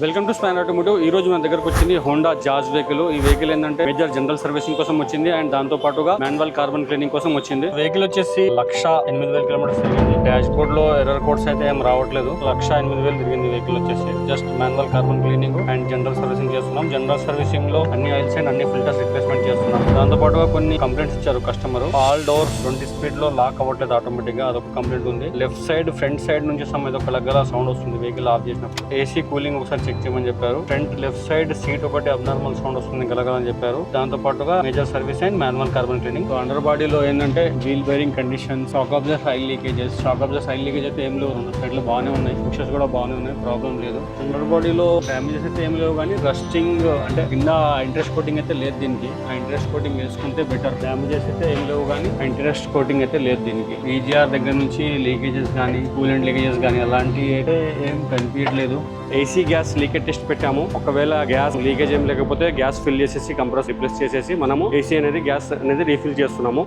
Welcome to span automotive. ఈ రోజు మన దగ్గరకు వచ్చింది హోండా జాజ్ వెహికల్. ఈ వెహికల్ ఏంటంటే మేజర్ జనరల్ సర్వీసింగ్ కోసం వచ్చింది అండ్ దాంతో పాటుగా మాన్యువల్ కార్బన్ క్లీనింగ్ కోసం వచ్చింది. వెహికల్ వచ్చేసి 1,08,000 కిలోమీటర్స్ తిరిగింది. డాష్ బోర్డ్ లో ఎర్రర్ కోడ్స్ అయితే ఏం రావట్లేదు. 1,08,000 తిరిగింది వెహికల్ వచ్చేసి. Just manual carbon cleaning and general servicing చేస్తున్నాం. జనరల్ సర్వీసింగ్ లో అన్ని ఆయిల్స్ అండ్ అన్ని ఫిల్టర్స్ రిప్లేస్మెంట్ చేస్తున్నాం. దాంతో పాటుగా కొన్ని కంప్లైంట్స్ ఇచ్చారు కస్టమర్. ఆల్ డోర్స్ 20 స్పీడ్ లో లాక్ అవ్వట్లేదు ఆటోమేటిక్ గా, అదొక కంప్లైంట్ ఉంది. లెఫ్ట్ సైడ్ ఫ్రంట్ సైడ్ నుంచి ఏదో కలగల సౌండ్ వస్తుంది వెహికల్ ఆఫ్ చేసినప్పుడు. ఏసీ కూలింగ్ ఒకసారి చెక్ చేయమని చెప్పారు. ఫ్రంట్ లెఫ్ట్ సైడ్ సీట్ ఒకటి అబ్నార్మల్ సౌండ్ వస్తుంది గలగలని చెప్పారు. దాంతో పాటుగా major service and manual carbon cleaning. Under బాడీలో ఏంటంటే wheel bearing condition, shock absorbers oil leakages. Shock absorbers oil leakage అయితే ఏం లేవు, సైడ్ లో బాగానే ఉన్నాయి, ఫిక్చర్స్ కూడా బాగానే ఉన్నాయి, ప్రాబ్లం లేదు. అండర్ బాడీలో డ్యామేజెస్ అయితే ఏం లేవు, కానీ రస్టింగ్ అంటే కింద ఇంట్రెస్ట్ కోటింగ్ అయితే లేదు దీనికి. ఆ ఇంట్రెస్ట్ కోటింగ్ వేసుకుంటే బెటర్. డ్యామేజెస్ అయితే ఏం లేవు, కానీ ఇంట్రెస్ట్ కోటింగ్ అయితే లేదు దీనికి. ఈజీఆర్ దగ్గర నుంచి లీకేజెస్ కానీ కూలెంట్ లీకేజెస్ కానీ అలాంటివి అయితే ఏం కనిపించట్లేదు. ఏసీ గ్యాస్ లీకేజ్ టెస్ట్ పెట్టాము. ఒకవేళ గ్యాస్ లీకేజ్ ఏం లేకపోతే గ్యాస్ ఫిల్ చేసేసి కంప్రెసర్ రిప్లేస్ చేసేసి మనము ఏసీ అనేది గ్యాస్ అనేది రీఫిల్ చేస్తున్నాము.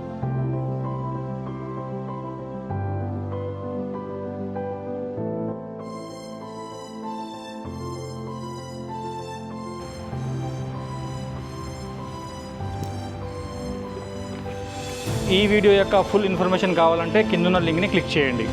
ఈ వీడియో యొక్క ఫుల్ ఇన్ఫర్మేషన్ కావాలంటే కింద ఉన్న లింక్ని క్లిక్ చేయండి.